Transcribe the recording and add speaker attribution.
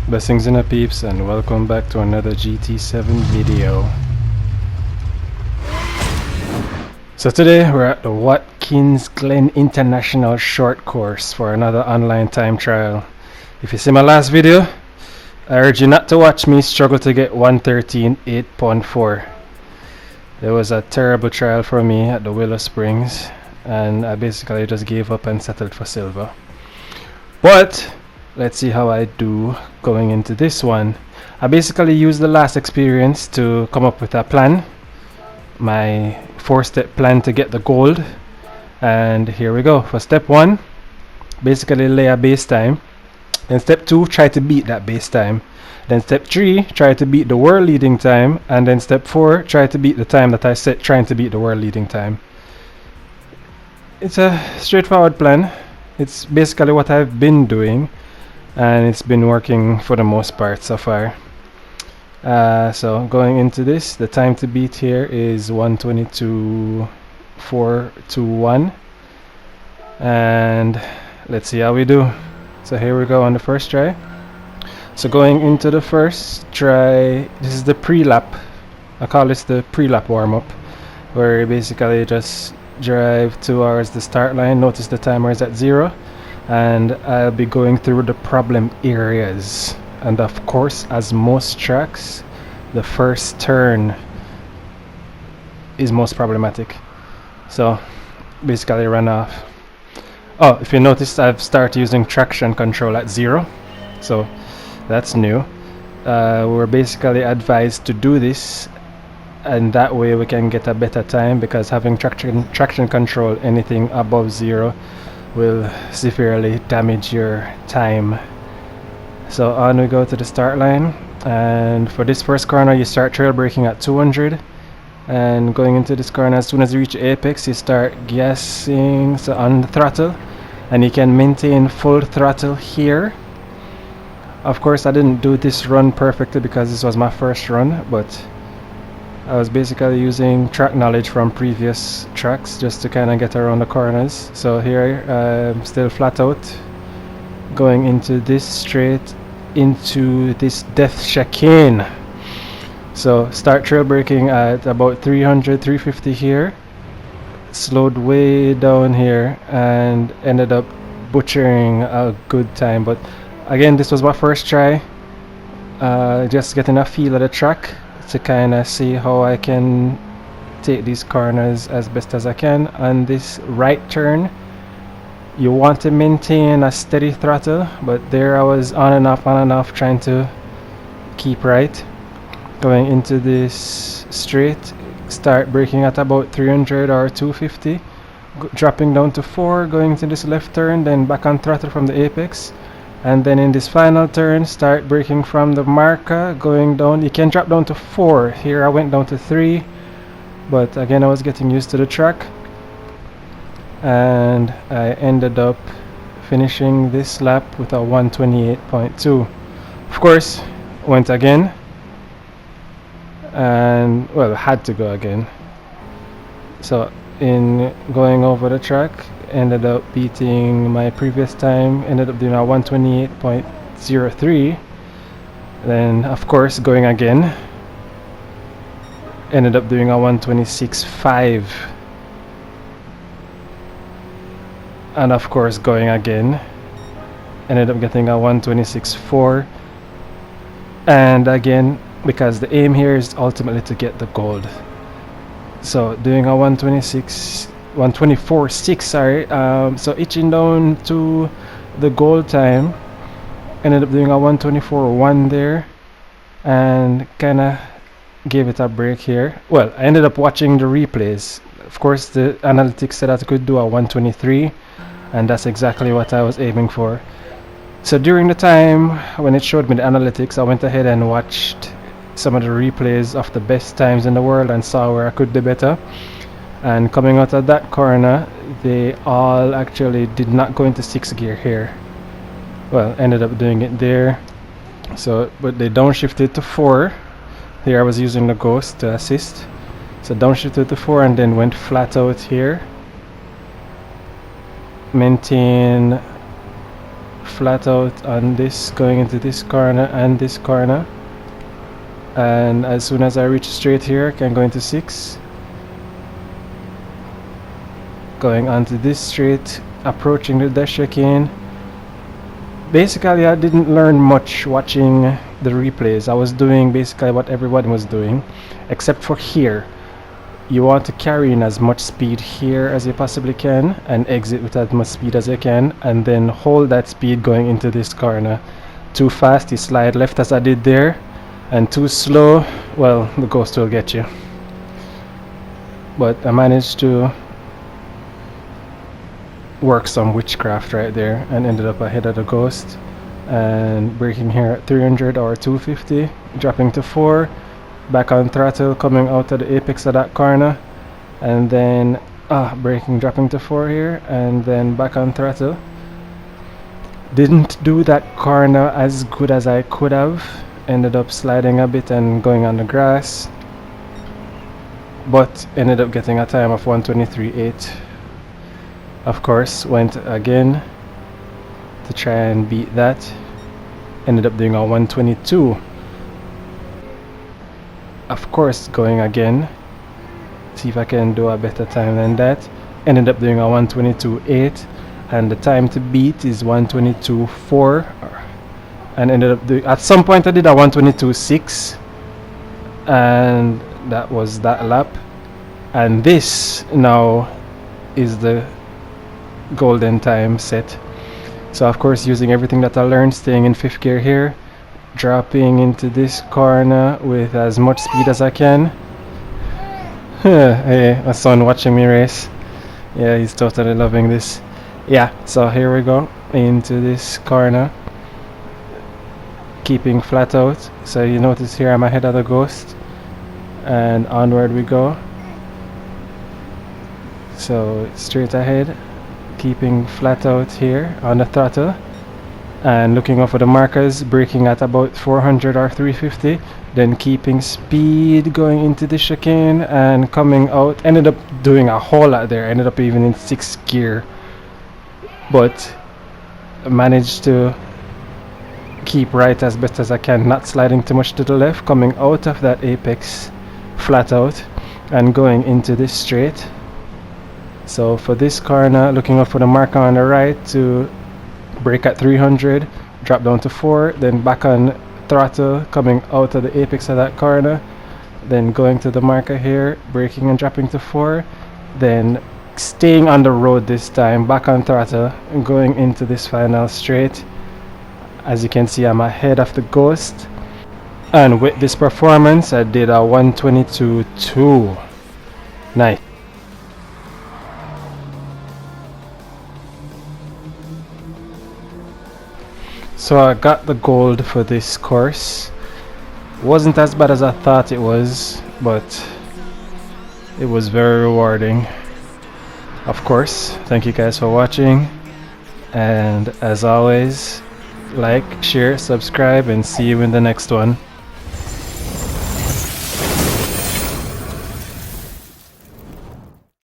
Speaker 1: Blessings in the peeps, and welcome back to another GT7 video. So today we're at the Watkins Glen International Short Course for another online time trial. If you see my last video, I urge you not to watch me struggle to get 113 8.4. There was a terrible trial for me at the Willow Springs, and I basically just gave up and settled for silver. But let's see how I do going into this one. I basically used the last experience to come up with a plan, my 4-step plan to get the gold. And here we go. For step 1, basically lay a base time. Then step 2, try to beat that base time. Then step 3, try to beat the world leading time. And then step 4, try to beat the time that I set trying to beat the world leading time. It's a straightforward plan. It's basically what I've been doing, and it's been working for the most part so far. So going into this, the time to beat here is 1:22.421, and let's see how we do. So here we go on the first try. So going into the first try, this is the pre-lap. I call this the pre-lap warm-up, where you basically just drive towards the start line. Notice the timer is at 0, and I'll be going through the problem areas. And of course, as most tracks, the first turn is most problematic. So basically run off. Oh, if you notice, I've started using traction control at 0, so that's new. We're basically advised to do this, and that way we can get a better time, because having traction control anything above 0 will severely damage your time. So on we go to the start line, and for this first corner you start trail braking at 200, and going into this corner, as soon as you reach apex you start gassing, so on the throttle, and you can maintain full throttle here. Of course I didn't do this run perfectly because this was my first run, but I was basically using track knowledge from previous tracks just to kind of get around the corners. So here I'm still flat out, going into this straight into this death chicane. So start trail braking at about 300, 350 here, slowed way down here, and ended up butchering a good time. But again, this was my first try, just getting a feel of the track to kind of see how I can take these corners as best as I can. On this right turn, you want to maintain a steady throttle, but there I was on and off trying to keep right. Going into this straight, start braking at about 300 or 250, dropping down to 4, going into this left turn, then back on throttle from the apex. And then in this final turn, start braking from the marker, going down. You can drop down to 4. Here I went down to 3, but again I was getting used to the track, and I ended up finishing this lap with a 128.2. Of course, went again, and well, had to go again. So in going over the track, ended up beating my previous time, ended up doing a 128.03. Then of course going again, ended up doing a 126.5, and of course going again, ended up getting a 126.4. and again, because the aim here is ultimately to get the gold, so doing a 124.6, sorry. So itching down to the gold time, ended up doing a 124.1 there, and kind of gave it a break here. Well, I ended up watching the replays. Of course, the analytics said that I could do a 123, and that's exactly what I was aiming for. So during the time when it showed me the analytics, I went ahead and watched some of the replays of the best times in the world and saw where I could do better. And coming out of that corner, they all actually did not go into 6th gear here. Well, ended up doing it there. So, but they downshifted to 4. Here I was using the ghost to assist. So downshifted to 4 and then went flat out here. Maintain flat out on this, going into this corner and this corner, and as soon as I reach straight here, I can go into 6, going onto this straight, approaching the dash chicane. Basically, I didn't learn much watching the replays. I was doing basically what everyone was doing, except for here. You want to carry in as much speed here as you possibly can and exit with as much speed as you can, and then hold that speed going into this corner. Too fast, you slide left as I did there, and too slow, well, the ghost will get you. But I managed to work some witchcraft right there and ended up ahead of the ghost, and braking here at 300 or 250, dropping to 4, back on throttle, coming out of the apex of that corner, and then braking, dropping to 4 here, and then back on throttle. Didn't do that corner as good as I could have, ended up sliding a bit and going on the grass, but ended up getting a time of 1:23.8. Of course, went again to try and beat that, ended up doing a 1:22. Of course, going again, see if I can do a better time than that, ended up doing a 1:22.8, and the time to beat is 1:22.4, and ended up doing, at some point I did a 1:22.6, and that was that lap. And this now is the golden time set. So of course, using everything that I learned, staying in 5th gear here, dropping into this corner with as much speed as I can. Hey, my son watching me race. Yeah, he's totally loving this. Yeah, so here we go into this corner, keeping flat out. So you notice here I'm ahead of the ghost, and onward we go. So straight ahead, keeping flat out here on the throttle, and looking out for the markers, braking at about 400 or 350, then keeping speed going into the chicane and coming out. Ended up doing a whole lot there, ended up even in 6th gear, but managed to keep right as best as I can, not sliding too much to the left, coming out of that apex flat out and going into this straight. So for this corner, looking up for the marker on the right to brake at 300, drop down to 4, then back on throttle, coming out of the apex of that corner, then going to the marker here, braking and dropping to 4, then staying on the road this time, back on throttle, and going into this final straight. As you can see, I'm ahead of the ghost, and with this performance I did a 1:22.2. Nice. So I got the gold for this course. Wasn't as bad as I thought it was, but it was very rewarding. Of course, thank you guys for watching, and as always, like, share, subscribe, and see you in the next one.